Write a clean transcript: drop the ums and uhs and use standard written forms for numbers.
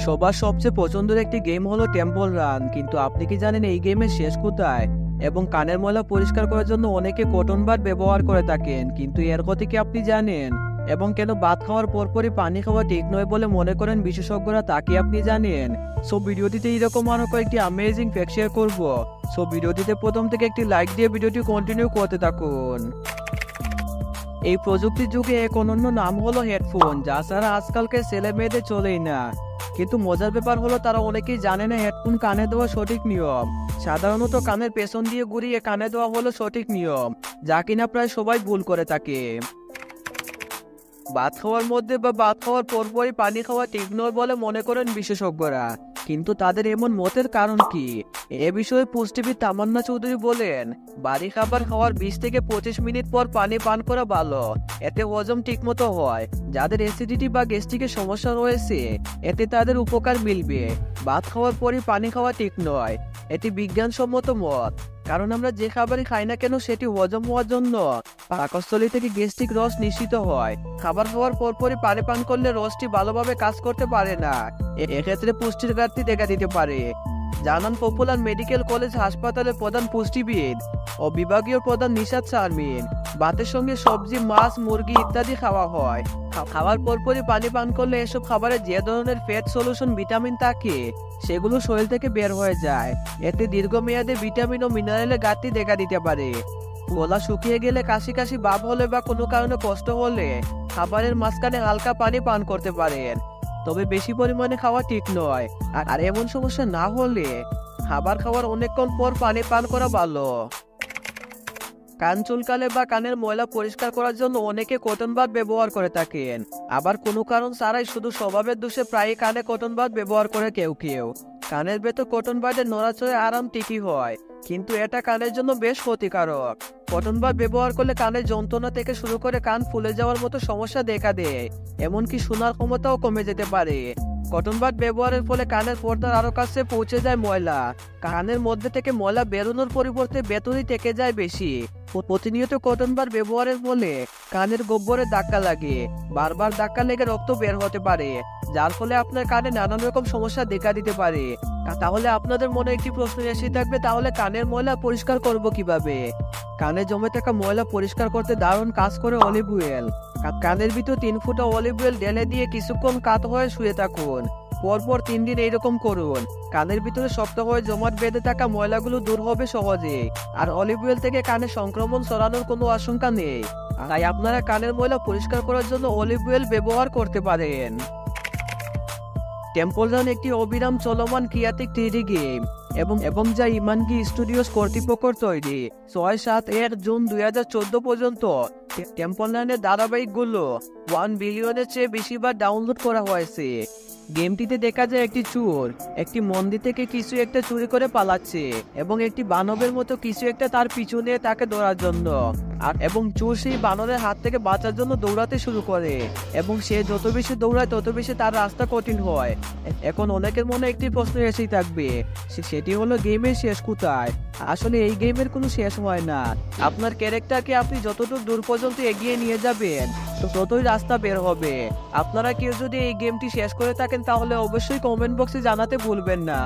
সবার সবচেয়ে পছন্দের একটি গেম হলো টেম্পল রান, কিন্তু আপনি কি জানেন এই গেমের শেষ কোথায়? এবং কানের ময়লা পরিষ্কার করার জন্য অনেকে কটন বাড ব্যবহার করে থাকেন, কিন্তু এর কথা কি আপনি জানেন? এবং কেন ভাত খাওয়ার পরপরই পানি খাওয়া ঠিক নয় বলে মনে করেন বিশেষজ্ঞরা, তা কি আপনি জানেন? সো ভিডিওটিতে এরকম আরো কয়েকটি অ্যামেজিং ফ্যাক্ট শেয়ার করব। সো ভিডিওটিতে প্রথম থেকে একটি লাইক দিয়ে ভিডিওটি কন্টিনিউ করতে থাকুন। এই প্রযুক্তির যুগে এক অনন্য নাম হলো হেডফোন, যা ছাড়া আজকালকে ছেলে মেয়েদের চলেই না। কিন্তু মজার ব্যাপার হলো তারা অনেকেই জানে না হেডফোন কানে দেওয়া সঠিক নিয়ম। সাধারণত কানের পেছন দিয়ে ঘুরিয়ে কানে দেওয়া হলো সঠিক নিয়ম, যা কিনা প্রায় সবাই ভুল করে থাকে। ভাত খাওয়ার মধ্যে বা ভাত খাওয়ার পরপরই পানি খাওয়া ঠিক নয় বলে মনে করেন বিশেষজ্ঞরা, কিন্তু তাদের এমন মতের কারণ কি? এ বিষয়ে পুষ্টিবিদ তামান্না চৌধুরী বলেন, বাড়ি খাবার খাওয়ার 20 থেকে 25 মিনিট পর পানি পান করা ভালো। এতে হজম ঠিকমতো হয়। যাদের অ্যাসিডিটি বা গ্যাস্ট্রিকের সমস্যা রয়েছে, এতে তাদের উপকার মিলবে। ভাত খাওয়ার পরই পানি খাওয়া ঠিক নয়, এটি বিজ্ঞানসম্মত মত। কারণ আমরা যে খাবারই খাই না কেন সেটি হজম হওয়ার জন্য পাকস্থলী থেকে গ্যাস্ট্রিক রস নিঃসৃত হয়। খাবার খাওয়ার পরপরই পানি পান করলে রসটি ভালোভাবে কাজ করতে পারে না। এক্ষেত্রে পুষ্টির ঘাটতি দেখা দিতে পারে, জানান পপুলার মেডিকেল কলেজ হাসপাতালের প্রধান পুষ্টিবিদ ও বিভাগীয় প্রধান নিশাত শারমিন। ভাতের সঙ্গে সবজি, মাছ, মুরগি ইত্যাদি খাওয়া হয়। খাওয়ার পরপরই পানি পান করলে এসব খাবারে যে ধরনের ফ্যাট সলিউশন ভিটামিন থাকে সেগুলো শরীর থেকে বের হয়ে যায়। এতে দীর্ঘমেয়াদে ভিটামিন ও মিনারেলের ঘাটতি দেখা দিতে পারে। গলা শুকিয়ে গেলে, কাশি কাশি ভাব হলে বা কোনো কারণে কষ্ট হলে খাবারের মাঝখানে হালকা পানি পান করতে পারেন, তবে বেশি পরিমাণে খাওয়া ঠিক নয়। আর এমন সমস্যা না হলে খাবার খাওয়ার অনেকক্ষণ পর পানি পান করা ভালো। কান চুলকালে বা কানের ময়লা পরিষ্কার করার জন্য অনেকে কটন বাড ব্যবহার করে থাকেন। আবার কোনো কারণ ছাড়াই শুধু স্বভাবের দোষে প্রায়ই কানে কটন বাড ব্যবহার করে কেউ কেউ। কানের ভেতর কটন বাডের নড়াচড়ে আরাম ঠিকই হয়, কিন্তু এটা কানের জন্য বেশ ক্ষতিকারক। কটন বাড ব্যবহার করলে কানের যন্ত্রণা থেকে শুরু করে কান ফুলে যাওয়ার মতো সমস্যা দেখা দেয়, এমনকি শোনার ক্ষমতাও কমে যেতে পারে। কটন বাড ব্যবহারের ফলে কানের পর্দার আরো কাছে পৌঁছে যায় ময়লা। কানের মধ্যে থেকে ময়লা বেরোনোর পরিবর্তে ভেতরেই থেকে যায় বেশি। প্রতিনিয়ত কটন বাড ব্যবহারের ফলে কানের গহ্বরে ধাক্কা লাগে। বারবার ধাক্কা লেগে রক্ত বের হতে পারে, যার ফলে আপনার কানে নানান রকম সমস্যা দেখা দিতে পারে। তাহলে আপনাদের মনে একটি প্রশ্ন এসে থাকবে, তাহলে কানের ময়লা পরিষ্কার করব কিভাবে? কানে জমে থাকা ময়লা পরিষ্কার করতে দারুণ কাজ করে অলিভ অয়েল। কানের ভিতর 3 ফোঁটা অলিভ অয়েল ঢেলে দিয়ে কিছুক্ষণ কাত হয়ে শুয়ে থাকুন। পরপর 3 দিন এইরকম করুন। কানের ভিতরে শক্ত হয়ে জমাট বেঁধে থাকা ময়লাগুলো দূর হবে সহজে। আর অলিভ অয়েল থেকে কানে সংক্রমণ ছড়ানোর কোনো আশঙ্কা নেই। তাই আপনারা কানের ময়লা পরিষ্কার করার জন্য অলিভ অয়েল ব্যবহার করতে পারেন। টেম্পল রান একটি অবিরাম চলমান ক্রিয়াতিক 3D গেম এবং যা ইমানগি স্টুডিওস কর্তৃপক্ষ তৈরি। 6-7 জুন 2014 পর্যন্ত টেম্পল রানের ধারাবাহিকগুলো 1 বিলিয়নের চেয়ে বেশিবার ডাউনলোড করা হয়েছে। গেমটিতে দেখা যায় একটি চোর একটি মন্দির থেকে কিছু একটা চুরি করে পালাচ্ছে এবং একটি বানরের মতো কিছু একটা তার পিছু নিয়ে তাকে ধরার জন্য। এবং চোর সেই বানরের হাত থেকে বাঁচার জন্য দৌড়াতে শুরু করে, এবং সে যত বেশি দৌড়ায় তত বেশি তার রাস্তা কঠিন হয়। এখন অনেকের মনে একটি প্রশ্ন এসেই থাকবে, সেটি হলো গেমের শেষ কোথায়? আসলে এই গেমের কোনো শেষ হয় না। আপনার ক্যারেক্টারকে আপনি যতটুকু দূর পর্যন্ত এগিয়ে নিয়ে যাবেন ততই রাস্তা বের হবে। আপনারা কেউ যদি এই গেমটি শেষ করে থাকেন তাহলে অবশ্যই কমেন্ট বক্সে জানাতে ভুলবেন না।